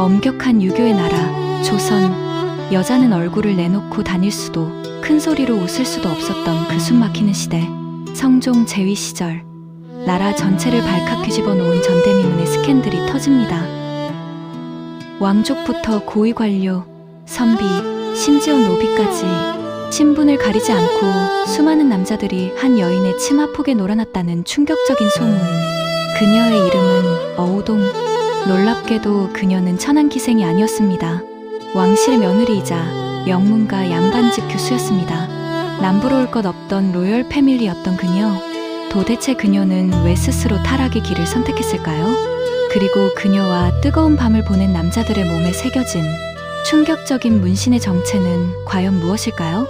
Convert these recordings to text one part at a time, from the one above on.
엄격한 유교의 나라, 조선. 여자는 얼굴을 내놓고 다닐 수도, 큰 소리로 웃을 수도 없었던 그 숨막히는 시대. 성종 제위 시절, 나라 전체를 발칵 뒤집어 놓은 전대미문의 스캔들이 터집니다. 왕족부터 고위 관료, 선비, 심지어 노비까지 신분을 가리지 않고 수많은 남자들이 한 여인의 치마폭에 놀아났다는 충격적인 소문. 그녀의 이름은 어우동. 놀랍게도 그녀는 천안기생이 아니었습니다. 왕실의 며느리이자 명문가 양반집 교수였습니다. 남부러울 것 없던 로열 패밀리였던 그녀. 도대체 그녀는 왜 스스로 타락의 길을 선택했을까요? 그리고 그녀와 뜨거운 밤을 보낸 남자들의 몸에 새겨진 충격적인 문신의 정체는 과연 무엇일까요?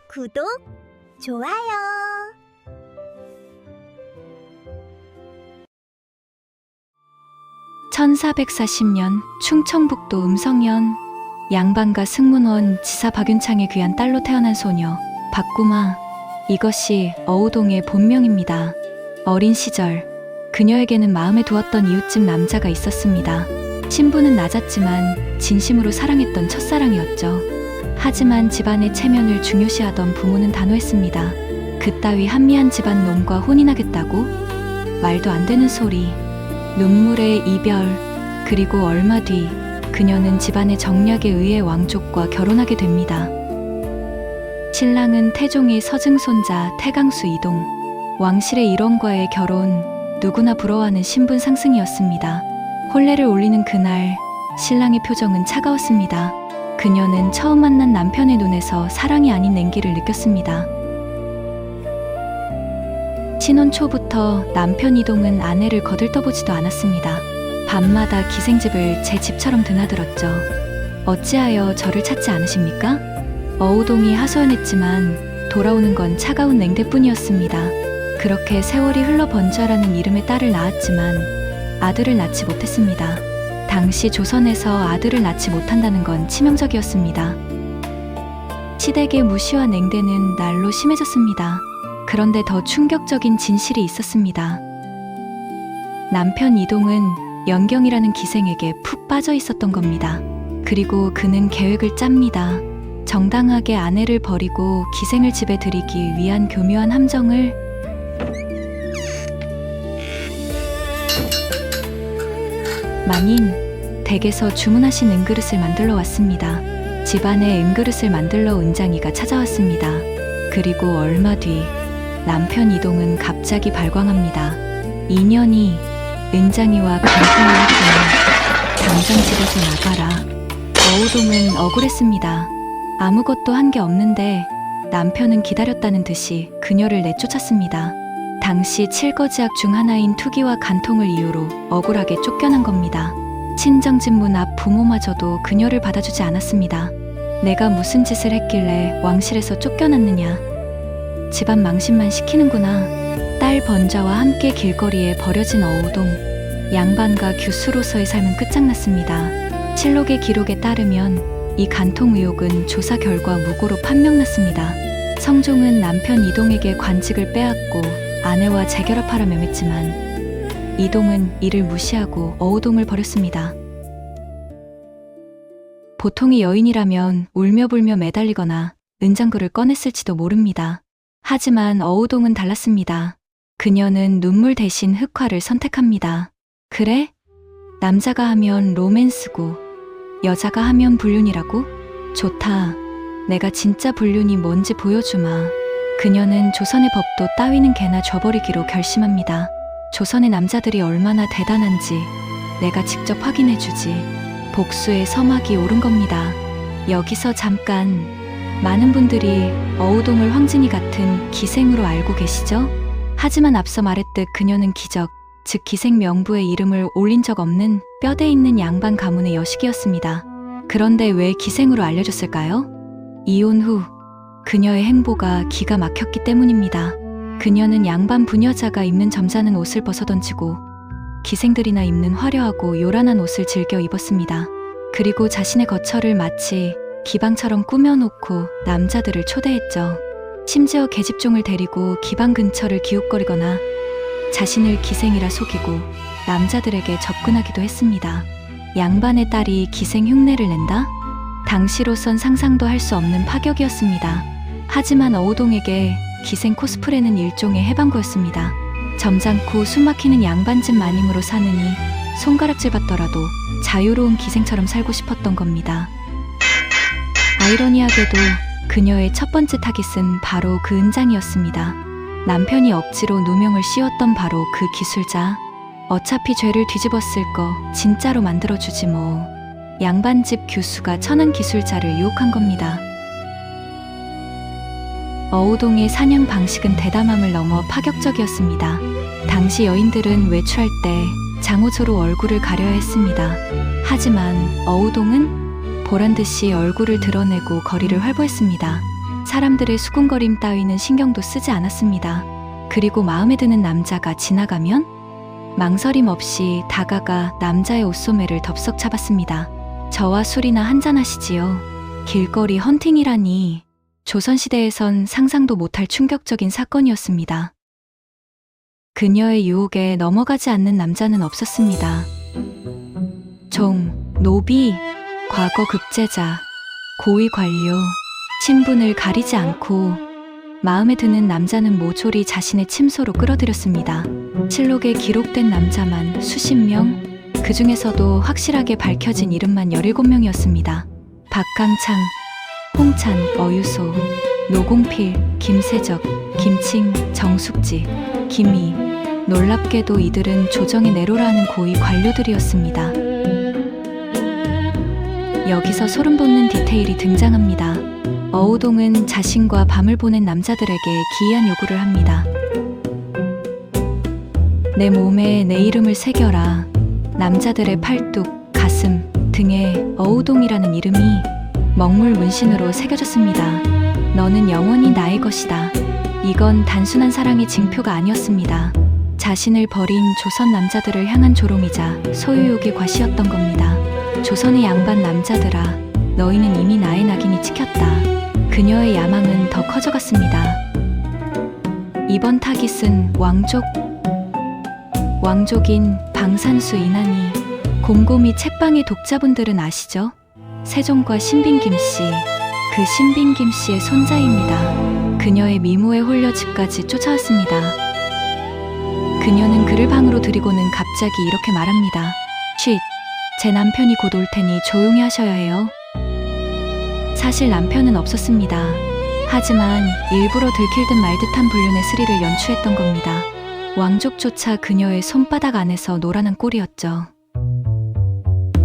구독, 좋아요. (1440년) 충청북도 음성현. 양반가 승문원 지사 박윤창의 귀한 딸로 태어난 소녀 박구마. 이것이 어우동의 본명입니다. 어린 시절 그녀에게는 마음에 두었던 이웃집 남자가 있었습니다. 신분은 낮았지만 진심으로 사랑했던 첫사랑이었죠. 하지만 집안의 체면을 중요시하던 부모는 단호했습니다. 그따위 한미한 집안 놈과 혼인하겠다고? 말도 안 되는 소리. 눈물의 이별. 그리고 얼마 뒤 그녀는 집안의 정략에 의해 왕족과 결혼하게 됩니다. 신랑은 태종의 서증손자 태강수 이동. 왕실의 일원과의 결혼, 누구나 부러워하는 신분 상승이었습니다. 혼례를 올리는 그날, 신랑의 표정은 차가웠습니다. 그녀는 처음 만난 남편의 눈에서 사랑이 아닌 냉기를 느꼈습니다. 신혼 초부터 남편 이동은 아내를 거들떠보지도 않았습니다. 밤마다 기생집을 제 집처럼 드나들었죠. 어찌하여 저를 찾지 않으십니까? 어우동이 하소연했지만 돌아오는 건 차가운 냉대뿐이었습니다. 그렇게 세월이 흘러 번져라는 이름의 딸을 낳았지만 아들을 낳지 못했습니다. 당시 조선에서 아들을 낳지 못한다는 건 치명적이었습니다. 시댁의 무시와 냉대는 날로 심해졌습니다. 그런데 더 충격적인 진실이 있었습니다. 남편 이동은 연경이라는 기생에게 푹 빠져 있었던 겁니다. 그리고 그는 계획을 짭니다. 정당하게 아내를 버리고 기생을 집에 들이기 위한 교묘한 함정을 만인 댁에서 주문하신 은그릇을 만들러 왔습니다. 집안에 은그릇을 만들러 은장이가 찾아왔습니다. 그리고 얼마 뒤 남편 이동은 갑자기 발광합니다. 인연이 은장이와 간통을 했더니 당장 집에서 나가라. 어우동은 억울했습니다. 아무것도 한 게 없는데 남편은 기다렸다는 듯이 그녀를 내쫓았습니다. 당시 7거지악 중 하나인 투기와 간통을 이유로 억울하게 쫓겨난 겁니다. 친정집 문 앞 부모마저도 그녀를 받아주지 않았습니다. 내가 무슨 짓을 했길래 왕실에서 쫓겨났느냐. 집안 망신만 시키는구나. 딸 번자와 함께 길거리에 버려진 어우동. 양반가 교수로서의 삶은 끝장났습니다. 실록의 기록에 따르면 이 간통 의혹은 조사 결과 무고로 판명났습니다. 성종은 남편 이동에게 관직을 빼앗고 아내와 재결합하라 명했지만 이동은 이를 무시하고 어우동을 버렸습니다. 보통의 여인이라면 울며불며 매달리거나 은장구를 꺼냈을지도 모릅니다. 하지만 어우동은 달랐습니다. 그녀는 눈물 대신 흑화를 선택합니다. 그래? 남자가 하면 로맨스고 여자가 하면 불륜이라고? 좋다. 내가 진짜 불륜이 뭔지 보여주마. 그녀는 조선의 법도 따위는 개나 줘버리기로 결심합니다. 조선의 남자들이 얼마나 대단한지 내가 직접 확인해주지. 복수의 서막이 오른 겁니다. 여기서 잠깐. 많은 분들이 어우동을 황진이 같은 기생으로 알고 계시죠? 하지만 앞서 말했듯 그녀는 기적, 즉 기생 명부에 이름을 올린 적 없는 뼈대 있는 양반 가문의 여식이었습니다. 그런데 왜 기생으로 알려졌을까요? 이혼 후 그녀의 행보가 기가 막혔기 때문입니다. 그녀는 양반 부녀자가 입는 점잖은 옷을 벗어던지고 기생들이나 입는 화려하고 요란한 옷을 즐겨 입었습니다. 그리고 자신의 거처를 마치 기방처럼 꾸며놓고 남자들을 초대했죠. 심지어 계집종을 데리고 기방 근처를 기웃거리거나 자신을 기생이라 속이고 남자들에게 접근하기도 했습니다. 양반의 딸이 기생 흉내를 낸다? 당시로선 상상도 할 수 없는 파격이었습니다. 하지만 어우동에게 기생 코스프레는 일종의 해방구였습니다. 점잖고 숨막히는 양반집 마님으로 사느니 손가락질 받더라도 자유로운 기생처럼 살고 싶었던 겁니다. 아이러니하게도 그녀의 첫 번째 타깃은 바로 그 은장이었습니다. 남편이 억지로 누명을 씌웠던 바로 그 기술자. 어차피 죄를 뒤집었을 거 진짜로 만들어주지 뭐. 양반집 교수가 천한 기술자를 유혹한 겁니다. 어우동의 사냥 방식은 대담함을 넘어 파격적이었습니다. 당시 여인들은 외출할 때 장호초로 얼굴을 가려야 했습니다. 하지만 어우동은 보란듯이 얼굴을 드러내고 거리를 활보했습니다. 사람들의 수군거림 따위는 신경도 쓰지 않았습니다. 그리고 마음에 드는 남자가 지나가면 망설임 없이 다가가 남자의 옷소매를 덥석 잡았습니다. 저와 술이나 한잔하시지요. 길거리 헌팅이라니 조선시대에선 상상도 못할 충격적인 사건이었습니다. 그녀의 유혹에 넘어가지 않는 남자는 없었습니다. 종, 노비, 과거 급제자, 고위 관료, 신분을 가리지 않고 마음에 드는 남자는 모조리 자신의 침소로 끌어들였습니다. 실록에 기록된 남자만 수십 명, 그 중에서도 확실하게 밝혀진 이름만 17명이었습니다. 박강창, 홍찬, 어유소, 노공필, 김세적, 김칭, 정숙지, 김희. 놀랍게도 이들은 조정의 내로라는 고위 관료들이었습니다. 여기서 소름 돋는 디테일이 등장합니다. 어우동은 자신과 밤을 보낸 남자들에게 기이한 요구를 합니다. 내 몸에 내 이름을 새겨라. 남자들의 팔뚝, 가슴, 등에 어우동이라는 이름이 먹물 문신으로 새겨졌습니다. 너는 영원히 나의 것이다. 이건 단순한 사랑의 징표가 아니었습니다. 자신을 버린 조선 남자들을 향한 조롱이자 소유욕의 과시였던 겁니다. 조선의 양반 남자들아, 너희는 이미 나의 낙인이 찍혔다. 그녀의 야망은 더 커져갔습니다. 이번 타깃은 왕족인 방산수 이난이. 곰곰이 책방의 독자분들은 아시죠? 세종과 신빈김씨, 그 신빈김씨의 손자입니다. 그녀의 미모에 홀려 집까지 쫓아왔습니다. 그녀는 그를 방으로 들이고는 갑자기 이렇게 말합니다. 쉿, 제 남편이 곧 올 테니 조용히 하셔야 해요. 사실 남편은 없었습니다. 하지만 일부러 들킬 듯 말 듯한 불륜의 스릴을 연출했던 겁니다. 왕족조차 그녀의 손바닥 안에서 노란한 꼴이었죠.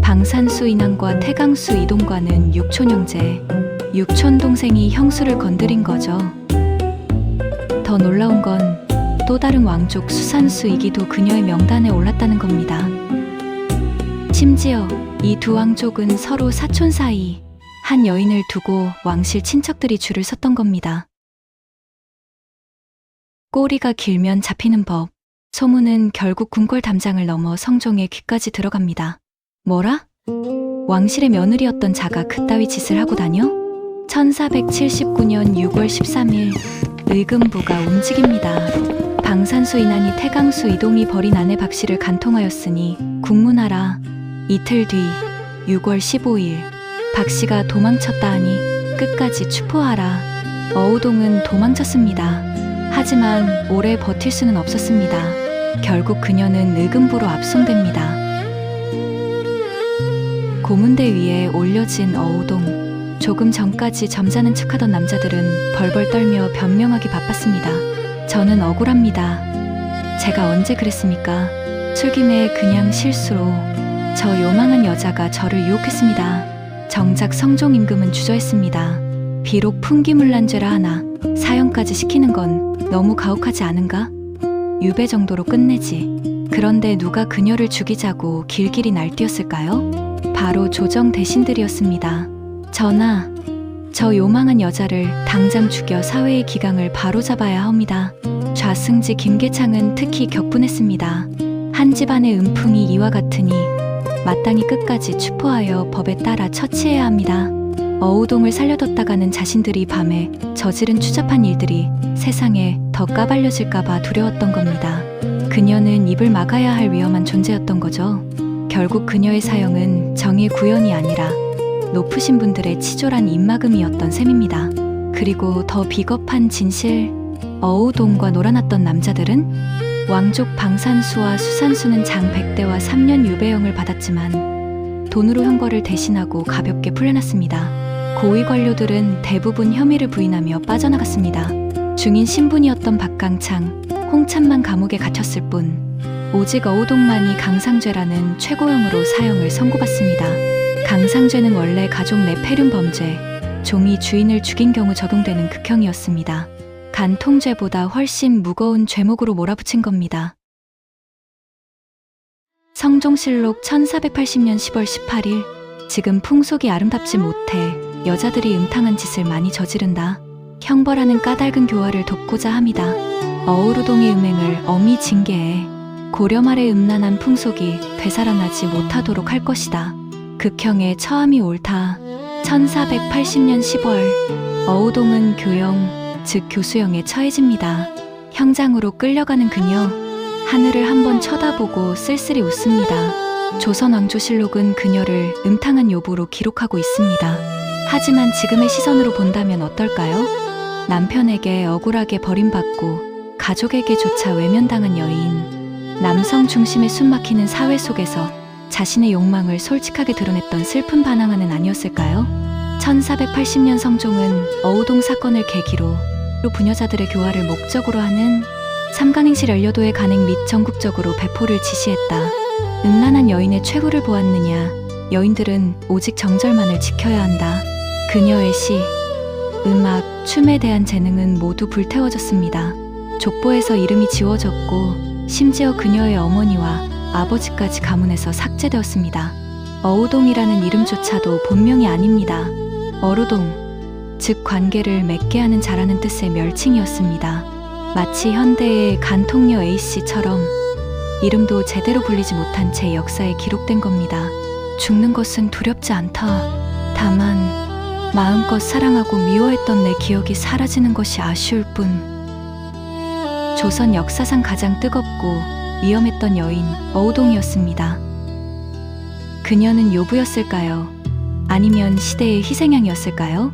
방산수 인왕과 태강수 이동과는 육촌 형제, 육촌 동생이 형수를 건드린 거죠. 더 놀라운 건 또 다른 왕족 수산수 이기도 그녀의 명단에 올랐다는 겁니다. 심지어 이 두 왕족은 서로 사촌 사이, 한 여인을 두고 왕실 친척들이 줄을 섰던 겁니다. 꼬리가 길면 잡히는 법. 소문은 결국 궁궐 담장을 넘어 성종의 귀까지 들어갑니다. 뭐라? 왕실의 며느리였던 자가 그따위 짓을 하고 다녀? 1479년 6월 13일 의금부가 움직입니다. 방산수 인환이 태강수 이동이 벌인 아내 박씨를 간통하였으니 국문하라. 이틀 뒤 6월 15일 박씨가 도망쳤다 하니 끝까지 추포하라. 어우동은 도망쳤습니다. 하지만 오래 버틸 수는 없었습니다. 결국 그녀는 의금부로 압송됩니다. 고문대 위에 올려진 어우동. 조금 전까지 점잖은 척하던 남자들은 벌벌 떨며 변명하기 바빴습니다. 저는 억울합니다. 제가 언제 그랬습니까? 술김에 그냥 실수로 저 요망한 여자가 저를 유혹했습니다. 정작 성종 임금은 주저했습니다. 비록 풍기물난죄라 하나 사형까지 시키는 건 너무 가혹하지 않은가? 유배 정도로 끝내지. 그런데 누가 그녀를 죽이자고 길길이 날뛰었을까요? 바로 조정 대신들이었습니다. 전하, 저 요망한 여자를 당장 죽여 사회의 기강을 바로잡아야 합니다. 좌승지 김계창은 특히 격분했습니다. 한 집안의 음풍이 이와 같으니 마땅히 끝까지 추포하여 법에 따라 처치해야 합니다. 어우동을 살려뒀다가는 자신들이 밤에 저지른 추잡한 일들이 세상에 더 까발려질까봐 두려웠던 겁니다. 그녀는 입을 막아야 할 위험한 존재였던 거죠. 결국 그녀의 사형은 정의의 구현이 아니라 높으신 분들의 치졸한 입막음이었던 셈입니다. 그리고 더 비겁한 진실, 어우동과 놀아났던 남자들은 왕족 방산수와 수산수는 장 100대와 3년 유배형을 받았지만 돈으로 형벌을 대신하고 가볍게 풀려났습니다. 고위 관료들은 대부분 혐의를 부인하며 빠져나갔습니다. 중인 신분이었던 박강창, 홍찬만 감옥에 갇혔을 뿐 오직 어우동만이 강상죄라는 최고형으로 사형을 선고받습니다. 강상죄는 원래 가족 내 폐륜 범죄, 종이 주인을 죽인 경우 적용되는 극형이었습니다. 간통죄보다 훨씬 무거운 죄목으로 몰아붙인 겁니다. 성종실록 1480년 10월 18일 지금 풍속이 아름답지 못해 여자들이 음탕한 짓을 많이 저지른다. 형벌하는 까닭은 교화를 돕고자 함이다. 어우루동의 음행을 엄히 징계해 고려 말의 음란한 풍속이 되살아나지 못하도록 할 것이다. 극형의 처함이 옳다. 1480년 10월 어우동은 교형, 즉 교수형에 처해집니다. 형장으로 끌려가는 그녀, 하늘을 한번 쳐다보고 쓸쓸히 웃습니다. 조선 왕조실록은 그녀를 음탕한 여부로 기록하고 있습니다. 하지만 지금의 시선으로 본다면 어떨까요? 남편에게 억울하게 버림받고 가족에게조차 외면당한 여인, 남성 중심의 숨막히는 사회 속에서 자신의 욕망을 솔직하게 드러냈던 슬픈 반항아는 아니었을까요? 1480년 성종은 어우동 사건을 계기로 부녀자들의 교화를 목적으로 하는 삼강행실 연료도의 간행 및 전국적으로 배포를 지시했다. 음란한 여인의 최후를 보았느냐? 여인들은 오직 정절만을 지켜야 한다. 그녀의 시, 음악, 춤에 대한 재능은 모두 불태워졌습니다. 족보에서 이름이 지워졌고 심지어 그녀의 어머니와 아버지까지 가문에서 삭제되었습니다. 어우동이라는 이름조차도 본명이 아닙니다. 어루동, 즉 관계를 맺게 하는 자라는 뜻의 멸칭이었습니다. 마치 현대의 간통녀 A씨처럼 이름도 제대로 불리지 못한 채 역사에 기록된 겁니다. 죽는 것은 두렵지 않다. 다만 마음껏 사랑하고 미워했던 내 기억이 사라지는 것이 아쉬울 뿐. 조선 역사상 가장 뜨겁고 위험했던 여인 어우동이었습니다. 그녀는 요부였을까요? 아니면 시대의 희생양이었을까요?